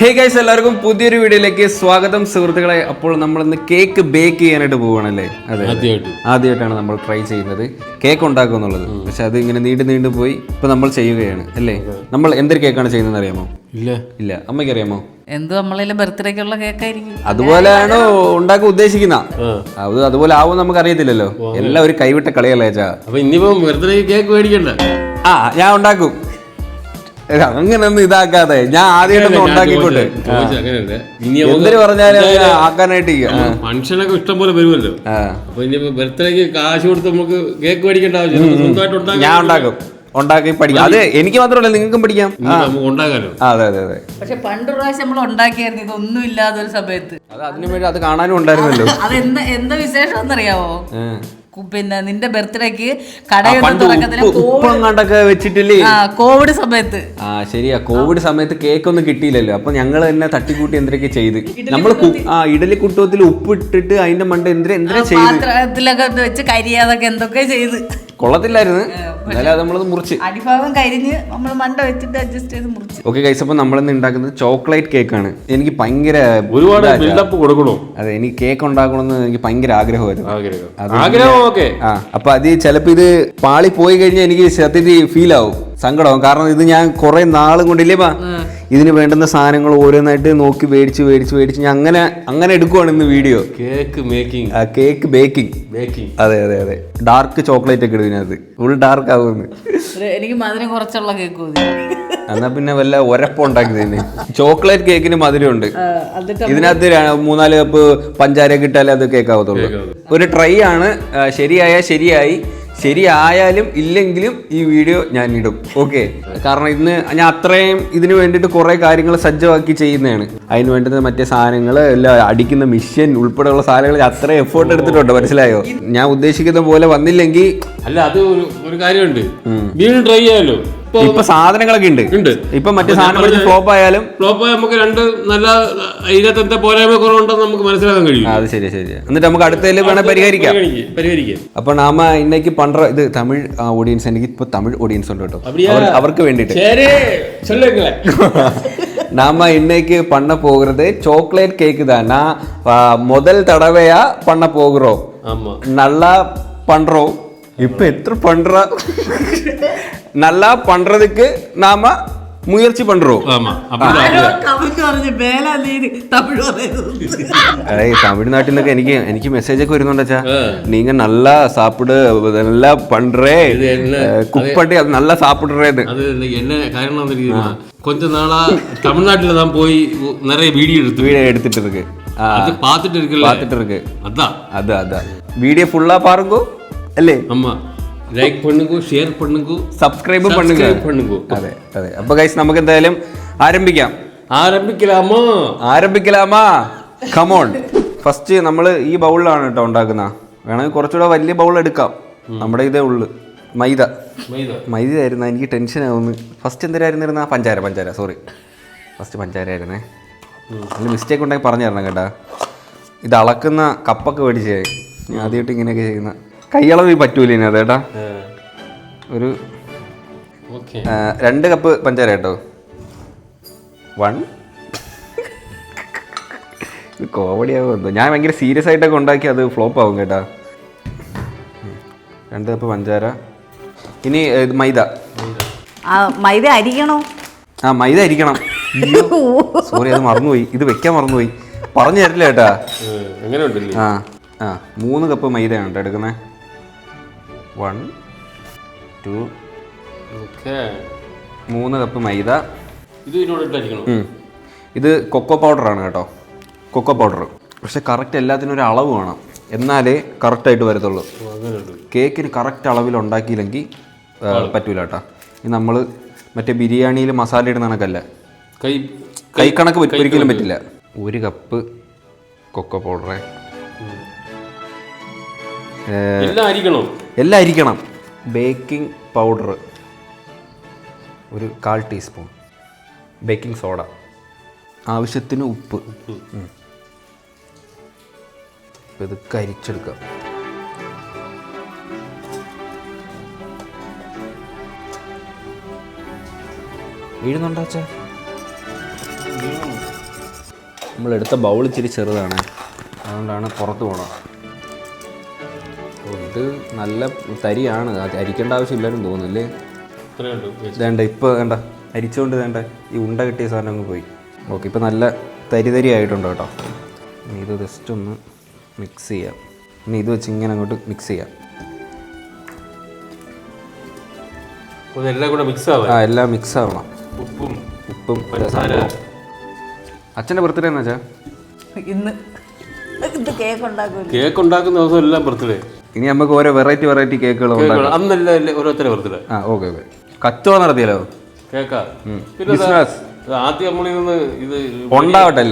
Hey guys, എല്ലാവർക്കും പുതിയൊരു വീഡിയോയിലേക്ക് സ്വാഗതം സുഹൃത്തുക്കളെ. അപ്പോൾ നമ്മൾ ഇന്ന് കേക്ക് ബേക്ക് ചെയ്യാനായിട്ട് പോവുകയാണല്ലേ? അതെ, ആദ്യമായിട്ടാണ് നമ്മൾ ട്രൈ ചെയ്യുന്നത് കേക്ക് ഉണ്ടാക്കുക എന്നുള്ളത്. പക്ഷെ അത് ഇങ്ങനെ നീണ്ടു പോയി ഇപ്പൊ നമ്മൾ ചെയ്യുകയാണ് അല്ലേ? നമ്മൾ എന്തൊരു കേക്കാണ് ചെയ്യുന്നത് അറിയാമോ? ഇല്ല അമ്മയ്ക്ക് അറിയാമോ? എന്തോ നമ്മളെ ബർത്ത്ഡേക്കുള്ള കേക്കായിരിക്കും. അതുപോലെയാണോ ഉണ്ടാക്കാൻ ഉദ്ദേശിക്കുന്ന? അതുപോലെ ആവും നമുക്ക് അറിയത്തില്ലല്ലോ. എല്ലാം ഒരു കൈവിട്ട കളിയല്ലേ ചാ. അപ്പൊ ഇനിയിപ്പോ ബർത്ത്ഡേ കേക്ക് മേടിക്കണ്ട. ഞാൻ ഉണ്ടാക്കും. അങ്ങനൊന്നും ഇതാക്കാതെ ഞാൻ ആദ്യമായിട്ടൊന്നും ഉണ്ടാക്കിക്കൊണ്ട് എന്തിനു പറഞ്ഞാലും ആക്കാനായിട്ട് ഫംഗ്ഷനൊക്കെ ഇഷ്ടം പോലെ വരുമല്ലോ. അപ്പൊ ഇനിയിപ്പോ ബർത്ത്ഡേക്ക് കാശ് കൊടുത്ത് നമുക്ക് കേക്ക് മേടിക്കേണ്ട ആവശ്യം ഞാൻ ഉണ്ടാക്കി പഠിക്കാം. അത് എനിക്ക് മാത്രമല്ല, നിങ്ങൾക്കും പഠിക്കാം, ഉണ്ടാക്കാലോ. അതെ അതെ അതെ. പക്ഷെ പണ്ട് പ്രാവശ്യം നമ്മൾ ഉണ്ടാക്കിയായിരുന്നു ഇതൊന്നും ഇല്ലാതൊരു സമയത്ത്. അത് അതിനു വേണ്ടി അത് കാണാനും ഉണ്ടായിരുന്നല്ലോ. അത് എന്താ വിശേഷം എന്നറിയാവോ? പിന്നെ നിന്റെ ബർത്ത്ഡേക്ക് കടയൊക്കെ വെച്ചിട്ടില്ലേ കോവിഡ് സമയത്ത്. ശരിയാ, കോവിഡ് സമയത്ത് കേക്ക് ഒന്നും കിട്ടിയില്ലല്ലോ. അപ്പൊ ഞങ്ങൾ തന്നെ തട്ടിക്കൂട്ടി എന്തൊക്കെ ചെയ്ത് നമ്മൾ ഇഡലി കുട്ടത്തിൽ ഉപ്പിട്ടിട്ട് അതിന്റെ മണ്ട എന്തിനാ പാത്രത്തിലൊക്കെ വെച്ച് കരിയാതൊക്കെ എന്തൊക്കെ ചെയ്ത് കൊള്ളത്തില്ലായിരുന്നു. എന്നാലും അത് നമ്മളത് മുറിച്ച് അടിഭാഗം കരിഞ്ഞ് നമ്മൾ മണ്ട വെച്ചിട്ട് അഡ്ജസ്റ്റ് ചെയ്ത് മുറിച്ച്. ഓക്കെ ഗൈസ്, അപ്പൊ നമ്മളിന്ന് ഉണ്ടാക്കുന്നത് ചോക്ലേറ്റ് കേക്കാണ്. എനിക്ക് ഭയങ്കര ഒരുപാട് ബിൽഡപ്പ് കൊടുക്കണോ? അതെ, എനിക്ക് കേക്ക് ഉണ്ടാക്കണമെന്ന് എനിക്ക് ഭയങ്കര ആഗ്രഹമായിരുന്നു. അപ്പൊ അത് ചിലപ്പോ ഇത് പാളി പോയി കഴിഞ്ഞാൽ എനിക്ക് സത്യത്തിൽ ഫീൽ ആവും, സങ്കടമാവും. കാരണം ഇത് ഞാൻ കുറെ നാളും കൊണ്ടില്ലേ ഇതിന് വേണ്ടുന്ന സാധനങ്ങൾ ഓരോന്നായിട്ട് നോക്കി മേടിച്ച് ഞാൻ അങ്ങനെ എടുക്കുവാണ് ഇന്ന് വീഡിയോ. Cake baking. അതെ അതെ അതെ. ഡാർക്ക് ചോക്ലേറ്റ് ഒക്കെ ഇടുന്നത് ഫുൾ ഡാർക്ക് ആവുമെന്ന്. എനിക്ക് മധുരം കുറച്ചുള്ള കേക്ക് എന്നാ പിന്നെ വല്ല ഒരപ്പം തന്നെ. ചോക്ലേറ്റ് കേക്കിന് മധുരമുണ്ട്. ഇതിനകത്ത് 3-4 കപ്പ് പഞ്ചാര കിട്ടാലേ അത് കേക്കാവത്തുള്ളൂ. ഒരു ട്രൈ ആണ്. ശരിയായാലും ഇല്ലെങ്കിലും ഈ വീഡിയോ ഞാൻ ഇടും. ഓക്കെ, കാരണം ഇന്ന് ഞാൻ അത്രയും ഇതിന് വേണ്ടിയിട്ട് കുറെ കാര്യങ്ങൾ സജ്ജമാക്കി ചെയ്യുന്നതാണ്. അതിന് വേണ്ടുന്ന മറ്റേ സാധനങ്ങൾ എല്ലാം അടിക്കുന്ന മിഷ്യൻ ഉൾപ്പെടെയുള്ള സാധനങ്ങൾ അത്രയും എഫേർട്ട് എടുത്തിട്ടുണ്ട്. മനസ്സിലായോ? ഞാൻ ഉദ്ദേശിക്കുന്ന പോലെ വന്നില്ലെങ്കിൽ അല്ല, അത് ഒരു കാര്യമുണ്ട്, വീണ്ടും ട്രൈ ചെയ്യാലോ. ഇപ്പൊ സാധനങ്ങളൊക്കെ ഉണ്ട്. ഇപ്പൊ മറ്റേ സാധനം ഫ്ലോപ്പ് ആയാലും നമുക്ക് രണ്ട് നല്ല ഇതിനകത്ത് എന്താ പോരായ്മ കുറവുണ്ടെന്ന് നമുക്ക് മനസ്സിലാക്കാൻ കഴിയും. അത് ശരിയാ. എന്നിട്ട് നമുക്ക് അടുത്തതിൽ വേണം പരിഹരിക്കാം. അപ്പൊ നാമ ഇന്നേക്ക് പണ്ട ഇത് തമിഴ് ഓഡിയൻസ്, എനിക്ക് ഇപ്പൊ തമിഴ് ഓഡിയൻസ് ഉണ്ട് കേട്ടോ, അവർക്ക് വേണ്ടിട്ട് நாம இன்னைக்கு பண்ண போகிறது சாக்லேட் கேக்கு தான். முதல் தடவையா பண்ண போகிறோம். நல்லா பண்றோம். இப்ப எത്ര பண்றா நல்லா பண்றதுக்கு நாம முயற்சி பண்றோம். തമിഴ്നാട്ടിൽ നിന്നൊക്കെ എനിക്ക് മെസ്സേജ് ഒക്കെ വരുന്നുണ്ടാ, നീങ്ക നല്ല സാപ്പിട്, നല്ല പണ്ടേ കുപ്പട്ടി, അത് നല്ല സാപ്പിടുறது. அது என்ன காரணம் தெரியுமா? கொஞ்ச நாளா தமிழ்நாட்டுல தான் போய் நிறைய வீடியோ எடுத்துட்டு இருக்கு. அது பார்த்துட்டு இருக்கு. அதான் வீடியோ ஃபுல்லா பாருங்க അല്ലേ? ஆமா, ലൈക്ക് பண்ணுங்க, ഷെയർ பண்ணுங்க, സബ്സ്ക്രൈബ് பண்ணுங்க. അതെ. അപ്പൊ ഗൈസ്, നമുക്ക് എന്തായാലും ആരംഭിക്കലാമാ. കമോൺ. ഫസ്റ്റ് നമ്മൾ ഈ ബൗളിലാണ് കേട്ടോ ഉണ്ടാക്കുന്ന. വേണമെങ്കിൽ കുറച്ചുകൂടെ വലിയ ബൗൾ എടുക്കാം. നമ്മുടെ ഇതേ ഉള്ളു മൈദ ആയിരുന്നു. എനിക്ക് ടെൻഷൻ ആവുന്നു. ഫസ്റ്റ് എന്തിനായിരുന്നിരുന്ന പഞ്ചാര. സോറി, ഫസ്റ്റ് പഞ്ചാര ആയിരുന്നേ. അതിൽ മിസ്റ്റേക്ക് ഉണ്ടെങ്കിൽ പറഞ്ഞു തരണം കേട്ടാ. ഇത് അളക്കുന്ന കപ്പൊക്കെ മേടിച്ചേ ആദ്യമായിട്ട് ഇങ്ങനെയൊക്കെ ചെയ്യുന്ന. കൈയളവ് പറ്റൂല ഇനി അതേട്ടാ. ഒരു 2 കപ്പ് പഞ്ചാര കേട്ടോ. 1 കോമഡിയാവുമെന്തോ. ഞാൻ ഭയങ്കര സീരിയസ് ആയിട്ടൊക്കെ ഉണ്ടാക്കി അത് ഫ്ലോപ്പ് ആവും കേട്ടാ. 2 കപ്പ് പഞ്ചാര. ഇനി മൈദ അരിക്കണോ? മൈദ അരിക്കണം. സോറി, അത് മറന്നുപോയി. ഇത് വെക്കാൻ മറന്നുപോയി. പറഞ്ഞു തരില്ല കേട്ടാ. 3 കപ്പ് മൈദയാണ് കേട്ടോ എടുക്കുന്നത്. 1 2 3 കപ്പ് മൈദ. ഇത് കൊക്കോ പൗഡറാണ് കേട്ടോ. Cocoa powder. പക്ഷെ കറക്റ്റ് എല്ലാത്തിനും ഒരു അളവ് വേണം, എന്നാലേ കറക്റ്റായിട്ട് വരത്തുള്ളൂ. കേക്കിന് കറക്റ്റ് അളവിൽ ഉണ്ടാക്കിയില്ലെങ്കിൽ പറ്റൂല കേട്ടോ. ഇത് നമ്മൾ മറ്റേ ബിരിയാണിയിൽ മസാല ഇടുന്ന കണക്കല്ല, കൈ കണക്ക് ഒരിക്കലും പറ്റില്ല. 1 കപ്പ് കൊക്കോ പൗഡർ. എല്ലാം അരിക്കണം. ബേക്കിംഗ് പൗഡർ ഒരു 1/4 ടീസ്പൂൺ. ബേക്കിംഗ് സോഡ, ആവശ്യത്തിന് ഉപ്പ്. ഇതൊക്കെ അരിച്ചെടുക്കാം. വീഴുന്നുണ്ടാച്ചാ? നമ്മളെടുത്ത ബൗൾ ഇച്ചിരി ചെറുതാണ്, അതുകൊണ്ടാണ് പുറത്ത് പോകണം. ഇത് നല്ല തരിയാണ്, അത് അരിക്കേണ്ട ആവശ്യമില്ലായിരുന്നു തോന്നുന്നില്ലേ? വേണ്ട ഇപ്പോൾ വേണ്ട, അരിച്ചുകൊണ്ട് വേണ്ട ഈ ഉണ്ട കിട്ടിയ സാധനം അങ്ങ് പോയി. ഓക്കെ, ഇപ്പോൾ നല്ല തരി ആയിട്ടുണ്ട് കേട്ടോ. ഇനി ഇത് ജസ്റ്റ് ഒന്ന് മിക്സ് ചെയ്യാം. ഇനി ഇത് വെച്ച് ഇങ്ങനെ അങ്ങോട്ട് മിക്സ് ചെയ്യാം. എല്ലാം കൂടെ മിക്സ് ആവാം. എല്ലാം മിക്സ് ആവണം. ഉപ്പും അച്ഛൻ്റെ ബർത്ത്ഡേ എന്നാ വെച്ചാൽ ഇന്ന് കേക്ക് ഉണ്ടാക്കുന്ന ദിവസം എല്ലാം ബർത്ത്ഡേ. ഇനി നമുക്ക് ഓരോ വെറൈറ്റി കേക്കുകൾ അന്നല്ല ഓരോരുത്തരെ ബർത്ത്ഡേ. ഓക്കെ കച്ചവടം നടത്തിയാലോ കേക്കാ. പിന്നെ ആദ്യം നമ്മളിന്ന് ഇത് ഉണ്ടാവട്ടെ.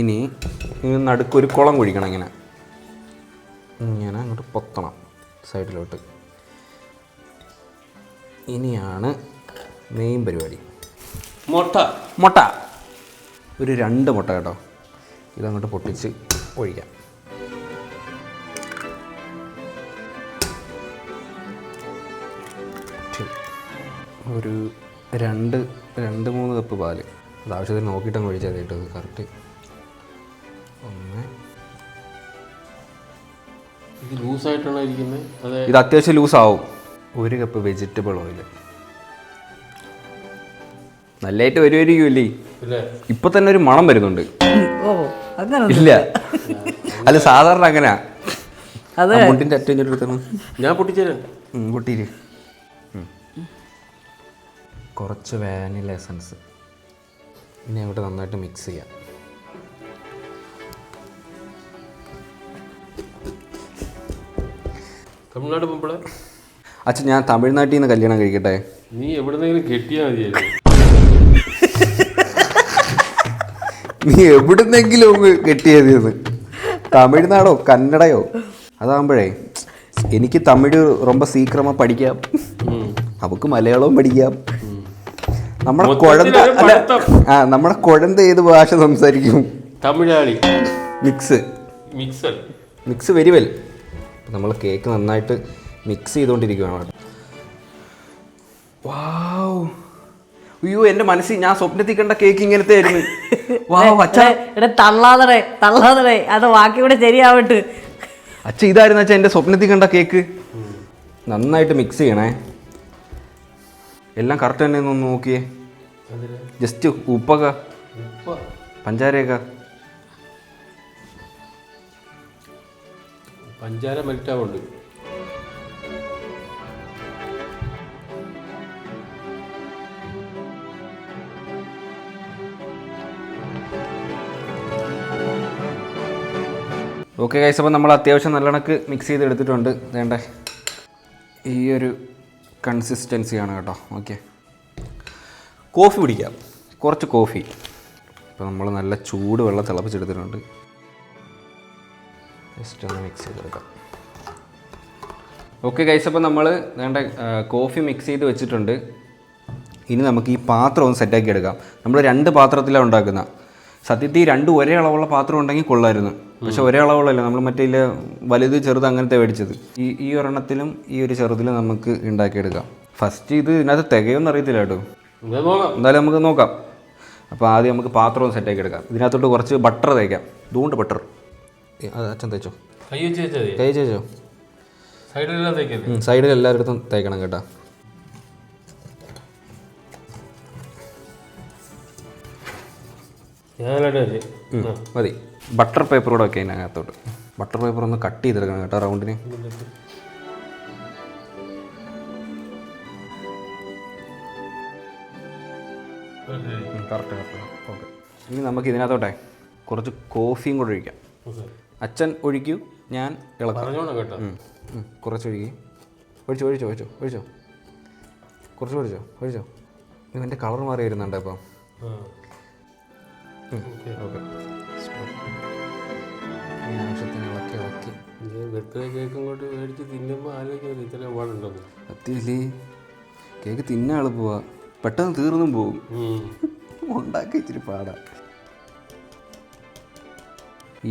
ഇനി നടുക്കൊരു കുളം കുഴിക്കണം. ഇങ്ങനെ അങ്ങോട്ട് പൊത്തണം സൈഡിലോട്ട്. ഇനിയാണ് മെയിൻ പരിപാടി. മുട്ട ഒരു 2 മുട്ട കേട്ടോ. ഇതങ്ങോട്ട് പൊട്ടിച്ച് ഒഴിക്കാം. ഒരു 2-3 കപ്പ് പാല്. അത് ആവശ്യത്തിന് നോക്കിയിട്ടങ്ങ് ഒഴിച്ചാൽ കേട്ടോ. ഇത് കറക്റ്റ്. ലൂസായിട്ടാണ് ഇരിക്കുന്നത്. ഇത് അത്യാവശ്യം ലൂസാവും. 1 കപ്പ് വെജിറ്റബിൾ ഓയിൽ. നല്ലതായിട്ട് വരുമായിരിക്കുമല്ലേ? ഇപ്പൊ തന്നെ ഒരു മണം വരുന്നുണ്ട്. ഇല്ല, അത് സാധാരണ അങ്ങനെയാ. മുണ്ടിന്റെ അറ്റം ഞാൻ പൊട്ടിച്ചേരാ. പൊട്ടിയിര്. കുറച്ച് വാനില എസൻസ്. ഇനി അങ്ങോട്ട് നന്നായിട്ട് മിക്സ് ചെയ്യാം. തമിഴ്നാട് പോകുമ്പോഴേ അച്ഛൻ ഞാൻ തമിഴ്നാട്ടിൽ നിന്ന് കല്യാണം കഴിക്കട്ടെ? നീ എവിടെന്നെങ്കിലും കെട്ടിയാൽ മതിയായിരുന്നു. നീ എവിടുന്നെങ്കിലും കെട്ടിയതെന്ന്. തമിഴ്നാടോ കന്നഡയോ അതാകുമ്പോഴേ എനിക്ക് തമിഴ് ரொம்ப സീക്രമ പഠിക്കാം, അവക്ക് മലയാളവും പഠിക്കാം. നമ്മുടെ കുഴന്ത ഏത് ഭാഷ സംസാരിക്കും? തമിഴാളി. Mix very well. നമ്മൾ കേക്ക് നന്നായിട്ട് മിക്സ് ചെയ്തുകൊണ്ടിരിക്കുകയാണ്. വാവ്, അയ്യോ എൻ്റെ മനസ്സിൽ ഞാൻ സ്വപ്നത്തിൽ കണ്ട കേക്ക് ഇങ്ങനത്തെ ആയിരുന്നു. തള്ളാതെ അത് ബാക്കി കൂടെ ശരിയാവട്ട്. അച്ഛ ഇതായിരുന്നു അച്ഛൻ എൻ്റെ സ്വപ്നത്തിൽ കണ്ട കേക്ക്. നന്നായിട്ട് മിക്സ് ചെയ്യണേ. എല്ലാം കറക്റ്റ് തന്നെ ഒന്ന് നോക്കിയേ. ജസ്റ്റ് ഉപ്പൊക്കെ പഞ്ചാരയൊക്കെ. പഞ്ചാര മെൽറ്റാവുണ്ട്. ഓക്കെ ഗൈസ്, അപ്പോൾ നമ്മൾ അത്യാവശ്യം നല്ല കണക്ക് മിക്സ് ചെയ്ത് എടുത്തിട്ടുണ്ട്. വേണ്ടേ ഈ ഒരു കൺസിസ്റ്റൻസിയാണ് കേട്ടോ. ഓക്കെ, കോഫി കുടിക്കാം. കുറച്ച് കോഫി. ഇപ്പോൾ നമ്മൾ നല്ല ചൂട് വെള്ളം തിളപ്പിച്ചെടുത്തിട്ടുണ്ട്. ജസ്റ്റ് ഒന്ന് മിക്സ് ചെയ്തെടുക്കാം. ഓക്കെ ഗൈസ്, അപ്പോൾ നമ്മൾ വേണ്ട കോഫി മിക്സ് ചെയ്ത് വെച്ചിട്ടുണ്ട്. ഇനി നമുക്ക് ഈ പാത്രം ഒന്ന് സെറ്റാക്കി എടുക്കാം. നമ്മൾ 2 പാത്രത്തിലാണ് ഉണ്ടാക്കുന്നത്. സത്യത്തിൽ 2 ഒരേ അളവുള്ള പാത്രം ഉണ്ടെങ്കിൽ കൊള്ളായിരുന്നു. പക്ഷെ ഒരേ അളവുള്ളല്ല, നമ്മൾ മറ്റേ വലുത് ചെറുത് അങ്ങനത്തെ മേടിച്ചത്. ഈ ഒരെണ്ണത്തിലും ഈ ഒരു ചെറുതിലും നമുക്ക് ഉണ്ടാക്കിയെടുക്കാം. ഫസ്റ്റ് ഇത് ഇതിനകത്ത് തികയൊന്നും അറിയത്തില്ല കേട്ടോ. എന്തായാലും നമുക്ക് നോക്കാം. അപ്പോൾ ആദ്യം നമുക്ക് പാത്രം ഒന്ന് സെറ്റാക്കി എടുക്കാം. ഇതിനകത്തോട്ട് കുറച്ച് ബട്ടർ തേക്കാം. ഇതുകൊണ്ട് ബട്ടർ അച്ഛൻ തേച്ചോ? കൈ ചേച്ചോ? സൈഡിൽ എല്ലായിടത്തും തേക്കണം കേട്ടോ. മതി. ബട്ടർ പേപ്പർ കൂടെ ഒക്കെ അതിനകത്തോട്ട്. ബട്ടർ പേപ്പർ ഒന്ന് കട്ട് ചെയ്തെടുക്കണം കേട്ടോ റൗണ്ടിന്. കറക്റ്റ്. ഓക്കെ, ഇനി നമുക്ക് ഇതിനകത്തോട്ടെ കുറച്ച് കോഫിയും കൂടെ ഒഴിക്കാം. അച്ഛൻ ഒഴിക്കൂ, ഞാൻ ഇളക്കാം. കുറച്ച് ഒഴിക്കും. ഒഴിച്ചോ. കുറച്ച് ഒഴിച്ചോ. ഇവൻ്റെ കളർ മാറി വരുന്നുണ്ട്. അപ്പം ഓക്കെ, ആവശ്യത്തിന് ഇളക്കി അത്യല്ലേ കേക്ക് തിന്നാൻ എളുപ്പമാ, പെട്ടെന്ന് തീർന്നും പോവും. ഉണ്ടാക്കി ഇച്ചിരി പാടാ.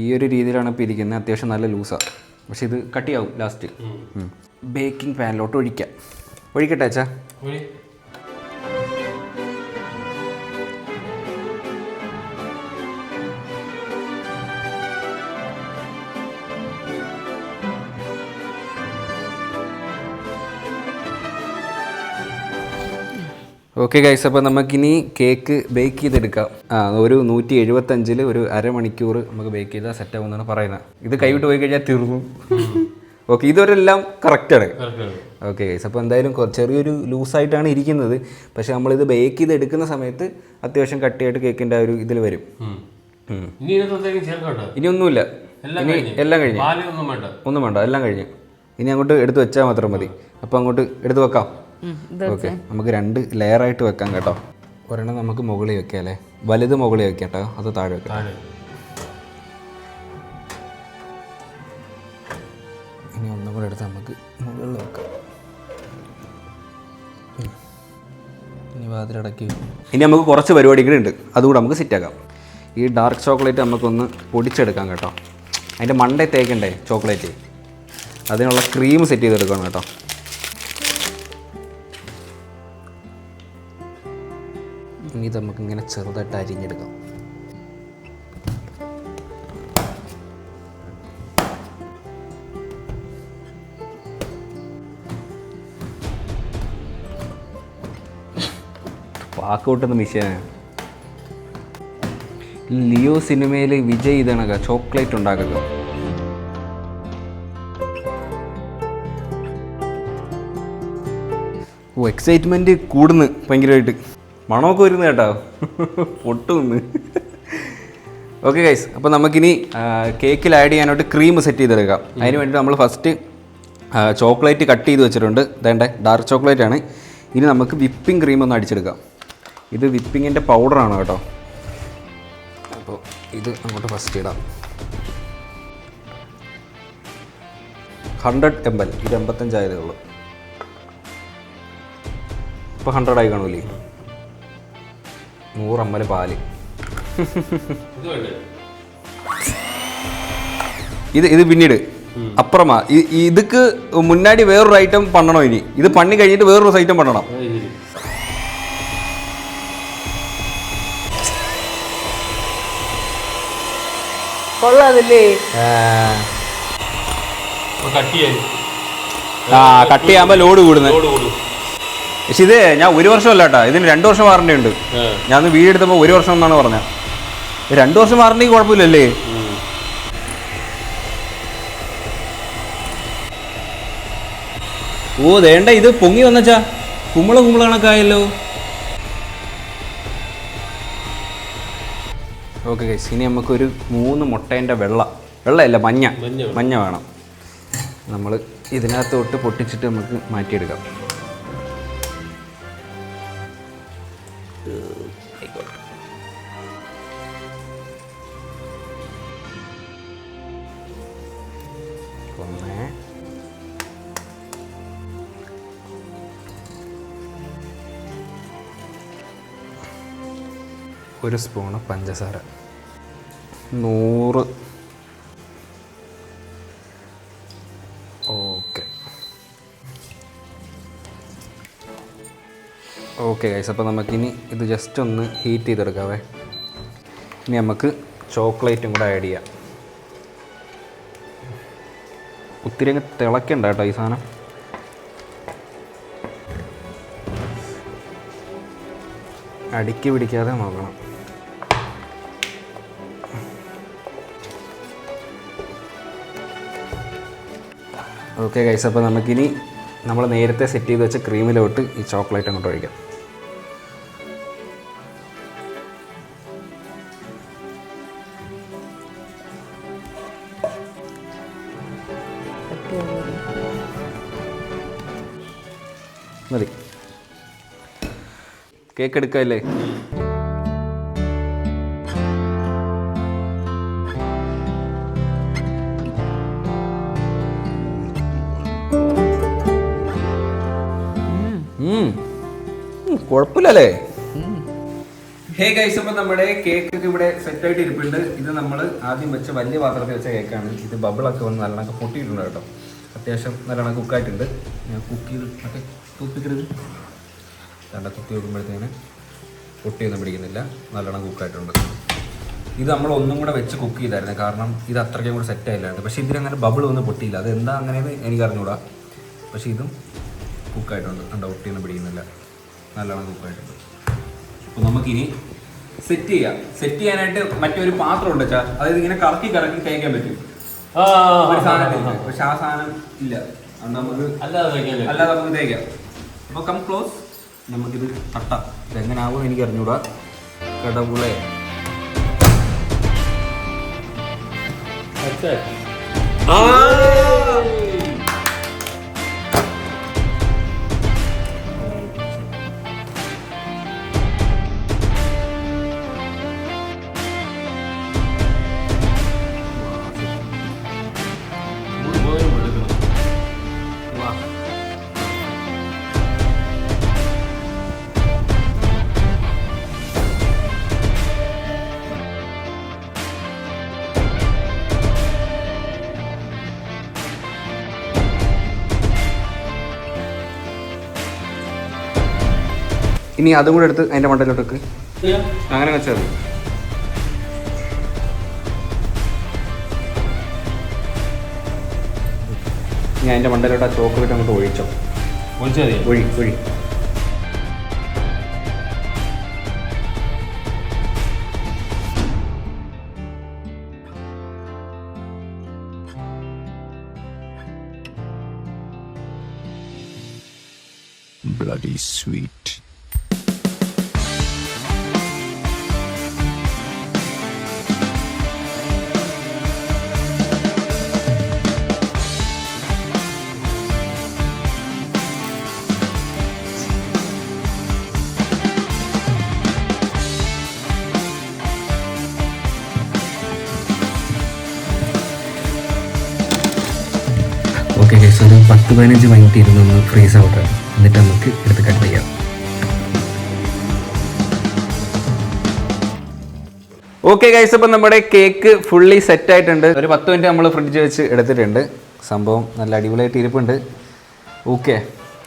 ഈ ഒരു രീതിയിലാണ് ഇപ്പോൾ ഇരിക്കുന്നത്. അത്യാവശ്യം നല്ല ലൂസാണ്, പക്ഷെ ഇത് കട്ടിയാവും ലാസ്റ്റ്. ബേക്കിംഗ് പാനിലോട്ട് ഒഴിക്കട്ടെ അച്ഛാ. ഓക്കെ ഗൈസ്, അപ്പോൾ നമുക്കിനി കേക്ക് ബേക്ക് ചെയ്തെടുക്കാം. ഒരു 175 ഒരു അരമണിക്കൂർ നമുക്ക് ബേക്ക് ചെയ്താൽ സെറ്റ് ആവുമെന്നാണ് പറയുന്നത്. ഇത് കൈവിട്ട് പോയി കഴിഞ്ഞാൽ തീർന്നു. ഓക്കെ, ഇതുവരെല്ലാം കറക്റ്റാണ്. ഓക്കെ ഗൈസ്, അപ്പോൾ എന്തായാലും ചെറിയൊരു ലൂസായിട്ടാണ് ഇരിക്കുന്നത്. പക്ഷെ നമ്മളിത് ബേക്ക് ചെയ്ത് എടുക്കുന്ന സമയത്ത് അത്യാവശ്യം കട്ടിയായിട്ട് കേക്കിൻ്റെ ആ ഒരു ഇതിൽ വരും. ഇനി ഒന്നുമില്ല, ഇനി എല്ലാം കഴിഞ്ഞു. ഒന്നും വേണ്ട, എല്ലാം കഴിഞ്ഞു. ഇനി അങ്ങോട്ട് എടുത്ത് വെച്ചാൽ മാത്രം മതി. അപ്പോൾ അങ്ങോട്ട് എടുത്ത് വെക്കാം. ഓക്കെ, നമുക്ക് 2 ലെയറായിട്ട് വെക്കാം കേട്ടോ. ഒരെണ്ണം നമുക്ക് മുകളിൽ വെക്കാം അല്ലേ, വലുത് മുകളിൽ വെക്കാം കേട്ടോ, അത് താഴെ വെക്കാം. ഇനി ഒന്നും കൂടെ എടുത്ത് നമുക്ക് മുകളിൽ വെക്കാം. ഇനി വാതിലടക്കി. ഇനി നമുക്ക് കുറച്ച് പരിപാടികളുണ്ട്, അതുകൂടെ നമുക്ക് സെറ്റാക്കാം. ഈ ഡാർക്ക് ചോക്ലേറ്റ് നമുക്കൊന്ന് പൊടിച്ചെടുക്കാം കേട്ടോ. അതിൻ്റെ മണ്ടേ തേക്കണ്ടേ ചോക്ലേറ്റ്, അതിനുള്ള ക്രീം സെറ്റ് ചെയ്തെടുക്കണം കേട്ടോ. ഇനി ഇത് നമുക്കിങ്ങനെ ചെറുതായിട്ട് അരിഞ്ഞെടുക്കാം. പാക്കൗട്ടുന്ന മിഷീനാണ്. ലിയോ സിനിമയിൽ വിജയ് ഇതാണ് ചോക്ലേറ്റ് ഉണ്ടാക്കുക. എക്സൈറ്റ്മെൻറ്റ് കൂടുന്നു ഭയങ്കരമായിട്ട്. മണമൊക്കെ വരുന്നു കേട്ടോ, പൊട്ടുന്ന്. ഓക്കെ ഗൈസ്, അപ്പോൾ നമുക്കിനി കേക്കിൽ ആഡ് ചെയ്യാനായിട്ട് ക്രീം സെറ്റ് ചെയ്തെടുക്കാം. അതിന് വേണ്ടിയിട്ട് നമ്മൾ ഫസ്റ്റ് ചോക്ലേറ്റ് കട്ട് ചെയ്ത് വെച്ചിട്ടുണ്ട്. ഇതേണ്ട ഡാർക്ക് ചോക്ലേറ്റ് ആണ്. ഇനി നമുക്ക് വിപ്പിംഗ് ക്രീം ഒന്ന് അടിച്ചെടുക്കാം. ഇത് വിപ്പിങ്ങിൻ്റെ പൗഡറാണ് കേട്ടോ. അപ്പോൾ ഇത് അങ്ങോട്ട് ഫസ്റ്റ് ഇടാം. 100 ml, ഇത് 85 ആയതേ ഉള്ളൂ. ഇപ്പോൾ 100 ആയി കാണൂലേ. 100 ml പാല്. ഇത് പിന്നീട് അപ്പുറമാ. ഇതൊക്കെ മുന്നാടി വേറൊരു ഐറ്റം പണണോ. ഇനി ഇത് പണി കഴിഞ്ഞിട്ട് വേറൊരു ഐറ്റം പണണം. കൊള്ളാതല്ലേ? കട്ടിയാകുമ്പോ ലോഡ് കൂടുന്നത്. പക്ഷെ ഇത് ഞാൻ 1 വർഷമല്ല കേട്ടോ, ഇതിന് 2 വർഷം വാറണ്ടി ഉണ്ട്. ഞാൻ വീഡിയോ എടുത്തപ്പോൾ 1 വർഷം എന്നാണ് പറഞ്ഞത്. 2 വർഷം വാറണ്ടി കുഴപ്പമില്ലല്ലേ? ഓ വേണ്ട, ഇത് പൊങ്ങി വന്നച്ചാ കുമ്പള കണക്കായല്ലോ. ഓക്കെ ഗൈസ്, ഇനി നമുക്കൊരു 3 മുട്ടേൻ്റെ വെള്ളമല്ല മഞ്ഞ വേണം. നമ്മൾ ഇതിനകത്തോട്ട് പൊട്ടിച്ചിട്ട് നമുക്ക് മാറ്റിയെടുക്കാം. ഒരു സ്പൂണ് പഞ്ചസാര, 100. ഓക്കെ ഗൈസ്, അപ്പോൾ നമുക്കിനി ഇത് ജസ്റ്റ് ഒന്ന് ഹീറ്റ് ചെയ്തെടുക്കാവേ. ഇനി നമുക്ക് ചോക്ലേറ്റും കൂടെ ആഡ് ചെയ്യാം. ഒത്തിരി അങ്ങ് തിളക്കണ്ട കേട്ടോ ഈ സാധനം. അടുക്കി പിടിക്കാതെ നോക്കണം. ഓക്കെ ഗൈസ്, അപ്പോൾ നമുക്കിനി നമ്മൾ നേരത്തെ സെറ്റ് ചെയ്ത് വെച്ച ക്രീമിലോട്ട് ഈ ചോക്ലേറ്റ് അങ്ങോട്ട് ഒഴിക്കാം. മതി. കേക്ക് എടുക്കാല്ലേ? കുഴപ്പമില്ലല്ലേ? ഹേ ഗൈസ്, അപ്പോൾ നമ്മുടെ കേക്കൊക്കെ ഇവിടെ സെറ്റായിട്ട് ഇരിപ്പുണ്ട്. ഇത് നമ്മൾ ആദ്യം വെച്ച വലിയ പാത്രത്തിൽ വെച്ച കേക്കാണ്. ഇത് ബബിളൊക്കെ വന്ന് നല്ലോണം പൊട്ടിയിട്ടുണ്ട് കേട്ടോ. അത്യാവശ്യം നല്ലോണം കുക്കായിട്ടുണ്ട്. ഞാൻ കുക്ക് ചെയ്ത് മറ്റേ തൂപ്പിക്കരുത് കണ്ട, കുത്തി വെക്കുമ്പോഴത്തേന് പൊട്ടിയൊന്നും പിടിക്കുന്നില്ല. നല്ലോണം കുക്കായിട്ടുണ്ട്. ഇത് നമ്മൾ ഒന്നും കൂടെ വെച്ച് കുക്ക് ചെയ്തായിരുന്നു, കാരണം ഇത് അത്രയ്ക്കും കൂടെ സെറ്റായില്ലായിരുന്നു. പക്ഷേ ഇതിനങ്ങനെ ബബിൾ ഒന്നും പൊട്ടിയില്ല. അത് എന്താ അങ്ങനെയെന്ന് എനിക്ക് അറിഞ്ഞൂടാ. പക്ഷേ ഇതും കുക്കായിട്ടുണ്ട്. കണ്ട, ഒട്ടിയൊന്നും പിടിക്കുന്നില്ല. നല്ലോണം കുക്കായിട്ടുണ്ട്. അപ്പോൾ നമുക്കിനി സെറ്റ് ചെയ്യാം. സെറ്റ് ചെയ്യാനായിട്ട് മറ്റൊരു പാത്രം ഉണ്ട് വെച്ചാൽ അതായത് ഇങ്ങനെ കറക്കി കറക്കി കഴിക്കാൻ പറ്റും ഒരു സാധനം. പക്ഷെ ആ സാധനം ഇല്ല, അത് നമുക്ക് അല്ലാതെ നമുക്ക് തേക്കാം. അപ്പോൾ കം ക്ലോസ്, നമുക്കിത് തട്ടാം. ഇതെങ്ങനെ ആവുമെന്ന് എനിക്ക് അറിഞ്ഞൂടാ കടവുളെ. ഇനി അതും കൂടെ എടുത്ത് അതിൻ്റെ മണ്ടയിലോട്ടൊക്കെ അങ്ങനെ വെച്ചാൽ മതി. ഇനി അതിൻ്റെ മണ്ടയിലോട്ട് ആ ചോക്ലേറ്റ് അങ്ങോട്ട് ഒഴിച്ചോ. ഒഴി ഒഴി. Bloody sweet. ഓക്കെ ഗൈസ്, ഒരു 10-15 മിനിറ്റ് ഇരുന്നൊന്ന് ഫ്രീസ് ഔട്ട്, എന്നിട്ട് നമുക്ക് എടുത്ത് കട്ട് ചെയ്യാം. ഓക്കെ ഗൈസ്, അപ്പം നമ്മുടെ കേക്ക് ഫുള്ളി സെറ്റ് ആയിട്ടുണ്ട്. ഒരു 10 മിനിറ്റ് നമ്മൾ ഫ്രിഡ്ജ് വെച്ച് എടുത്തിട്ടുണ്ട്. സംഭവം നല്ല അടിപൊളിയായിട്ട് ഇരിപ്പുണ്ട്. ഓക്കെ,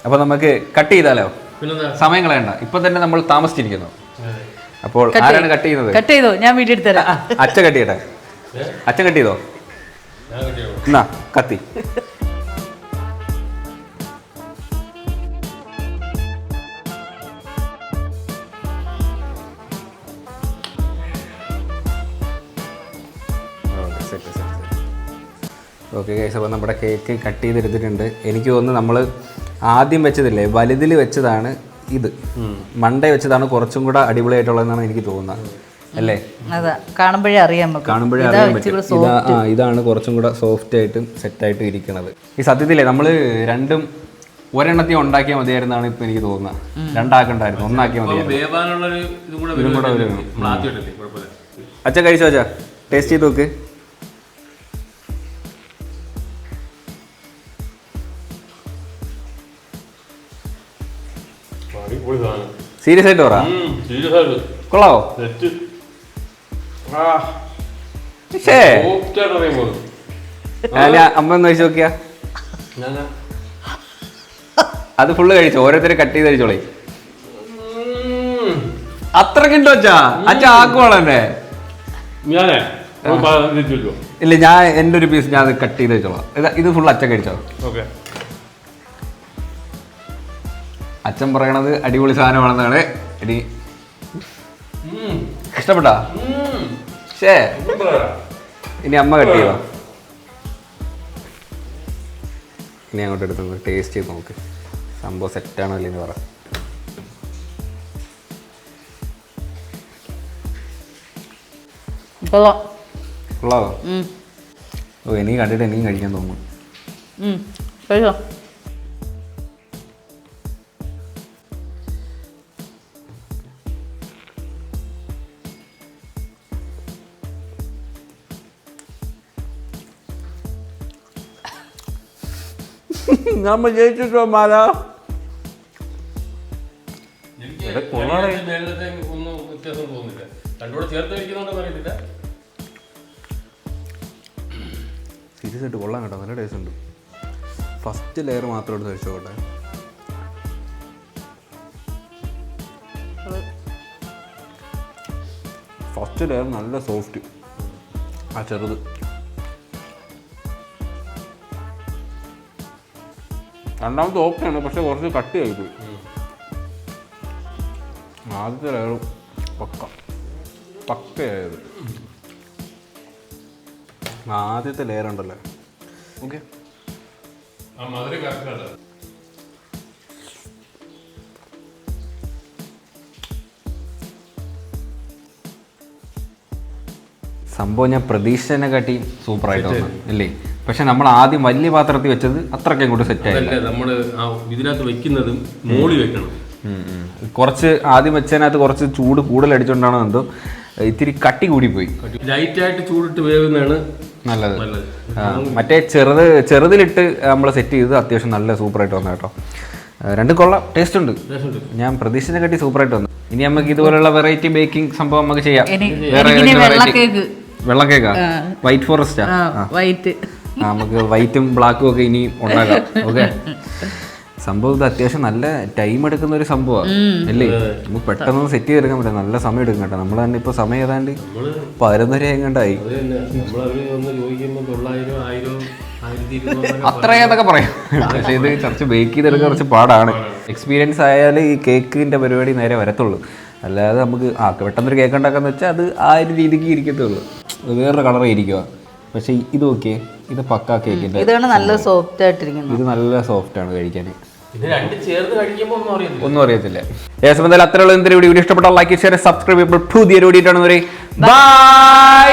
അപ്പോൾ നമുക്ക് കട്ട് ചെയ്താലോ? സമയം കളയണ്ട, ഇപ്പൊ തന്നെ നമ്മൾ താമസിച്ചിരിക്കുന്നു. അപ്പോൾ ആരാണ് കട്ട് ചെയ്യുന്നത്? കട്ട് ചെയ്തോ, ഞാൻ വീഡിയോ എടുത്തരാം. അച്ഛൻ കട്ട് ചെയ്യട്ടെ. അച്ഛൻ കട്ട് ചെയ്തോ? എന്നാ കത്തി. ഓക്കെ ഗൈസ്, അപ്പോൾ നമ്മുടെ കേക്ക് കട്ട് ചെയ്തെടുത്തിട്ടുണ്ട്. എനിക്ക് തോന്നുന്നു നമ്മൾ ആദ്യം വെച്ചതില്ലേ വലുതിൽ വെച്ചതാണ് ഇത്, മണ്ടേ വെച്ചതാണ് കുറച്ചും കൂടെ അടിപൊളിയായിട്ടുള്ളതെന്നാണ് എനിക്ക് തോന്നുന്നത്, അല്ലേ? അതാ കാണുമ്പോഴേ അറിയാൻ പറ്റും. ഇതാണ് കുറച്ചും കൂടെ സോഫ്റ്റ് ആയിട്ടും സെറ്റായിട്ടും ഇരിക്കുന്നത്. ഈ സത്യത്തിലേ നമ്മൾ രണ്ടും ഒരെണ്ണത്തിൽ ഉണ്ടാക്കിയാൽ മതിയായിരുന്നാണ് ഇപ്പം എനിക്ക് തോന്നുന്നത്. രണ്ടാക്കണ്ടായിരുന്നു, ഒന്നാക്കിയാൽ മതിയായിരുന്നു. ഇതും കൂടെ ഒരു അച്ഛൻ കഴിച്ചോ? അച്ഛാ ടേസ്റ്റ് ചെയ്ത് നോക്ക്. സീരിയസ് ആയിട്ട് പറ, കൊള്ളാവോ? അമ്മ ഒന്ന് കഴിച്ചു നോക്കിയാ. അത് ഫുള്ള് കഴിച്ചോ? ഓരോരുത്തരും കട്ട് ചെയ്ത് കഴിച്ചോളേ. അത്ര കിട്ടോ അച്ഛാ? അച്ഛാ ആക്കുവാളെ. ഇല്ല, ഞാൻ എൻ്റെ ഒരു പീസ് ഞാൻ കട്ട് ചെയ്ത് കഴിച്ചോളാം. ഇത് ഫുൾ അച്ഛൻ കഴിച്ചോ? അച്ഛൻ പറയണത് അടിപൊളി സാധനമാണെന്നാണ്. ഇനി ഇഷ്ടപ്പെട്ടാ? ശേ, ഇനി അമ്മ കട്ട് ചെയ്തോ? ഇനി അങ്ങോട്ട് എടുത്ത് ടേസ്റ്റ് ചെയ്ത് നോക്ക്, സംഭവം സെറ്റാണോ അല്ലേന്ന് പറ. കൊള്ളാവോ? ഓ, എനിക്ക് കണ്ടിട്ട് എനിക്കും കഴിക്കാൻ തോന്നുന്നു. കഴിച്ചോ? നമ്മൾ ജയിച്ചിട്ടോ മാല? സീരിയസ് ആയിട്ട് കൊള്ളാൻ കേട്ടോ, നല്ല ടേസ്റ്റ് ഉണ്ട്. ഫസ്റ്റ് ലെയർ മാത്രം എടുത്ത് കഴിച്ചോട്ടെ. ഫസ്റ്റ് ലെയർ നല്ല സോഫ്റ്റ്, ആ ചെറുത്. രണ്ടാമത്തെ ഓക്കെയാണ്, പക്ഷെ കുറച്ച് കട്ടിയായി പോയി. ആദ്യത്തെ ലെയർ പക്കയായത്. ആദ്യത്തെ ലെയർ ഉണ്ടല്ലോ. ഓക്കെ, സംഭവം ഞാൻ പ്രതീക്ഷിച്ചതിനെ കാട്ടി സൂപ്പറായിട്ട് വന്നു അല്ലേ? പക്ഷെ നമ്മൾ ആദ്യം വലിയ പാത്രത്തിൽ വെച്ചത് അത്രയ്ക്ക് അങ്ങോട്ട് സെറ്റ് ആയില്ല. നമ്മള് ഇതിനകത്ത് വെക്കുന്നതും മോളി വെക്കണം. കുറച്ച് ആദ്യം വെച്ചതിനകത്ത് കുറച്ച് ചൂട് കൂടുതൽ അടിച്ചോണ്ടാണോ എന്തോ ഇത്തിരി കട്ടി കൂടിപ്പോയി. ലൈറ്റായിട്ട് ചൂടിട്ട് വേവുന്നതാണ് നല്ലത്. മറ്റേ ചെറുതിലിട്ട് നമ്മൾ സെറ്റ് ചെയ്ത് അത്യാവശ്യം നല്ല സൂപ്പറായിട്ട് വന്നു കേട്ടോ. രണ്ടും കൊള്ളാം, ടേസ്റ്റ് ഉണ്ട്. ഞാൻ പ്രതീക്ഷിച്ചതിനെ കാട്ടി സൂപ്പറായിട്ട് വന്നു. ഇനി നമുക്ക് ഇതുപോലുള്ള വെറൈറ്റി ബേക്കിംഗ് സംഭവം നമുക്ക് ചെയ്യാം. വെള്ളക്കേക്കാ? വൈറ്റ് ഫോറസ്റ്റാ? വൈറ്റ്. നമുക്ക് വൈറ്റും ബ്ലാക്കും ഒക്കെ ഇനി ഉണ്ടാക്കാം. ഓക്കെ, സംഭവം ഇത് അത്യാവശ്യം നല്ല ടൈം എടുക്കുന്ന ഒരു സംഭവമാണ് അല്ലേ? നമുക്ക് പെട്ടെന്ന് സെറ്റ് ചെയ്തെടുക്കാൻ പറ്റില്ല, നല്ല സമയം എടുക്കും കേട്ടോ. നമ്മൾ തന്നെ ഇപ്പൊ സമയം ഏതാണ്ട് 11:30 എങ്ങാണ്ടായി. അത്രയൊക്കെ പറയാം. പക്ഷെ ഇത് കുറച്ച് ബേക്ക് ചെയ്തെടുക്കാൻ കുറച്ച് പാടാണ്. എക്സ്പീരിയൻസ് ആയാൽ ഈ കേക്കിന്റെ പരിപാടി നേരെ വരത്തുള്ളൂ. അല്ലാതെ നമുക്ക് പെട്ടെന്നൊരു കേക്ക് ഉണ്ടാക്കാന്ന് വെച്ചാൽ അത് ആ ഒരു രീതിക്ക് ഇരിക്കത്തുള്ളൂ. വേറൊരു കളറേ ഇരിക്കുക. പക്ഷെ ഇത് ഓക്കെ, ഇത് പക്കാ കേക്കിന്റെ നല്ല സോഫ്റ്റ് ആയിട്ടിരിക്കുന്നു. ഇത് നല്ല സോഫ്റ്റ് ആണ് കഴിക്കാൻ. ഒന്നും അറിയത്തില്ല. എന്തായാലും അത്രയുള്ള എന്തൊരു വീഡിയോ ഇഷ്ടപ്പെട്ടാൽ ലൈക്ക് ഷെയർ സബ്സ്ക്രൈബ് പുതിയ വീഡിയോ ആണ്. ബൈ.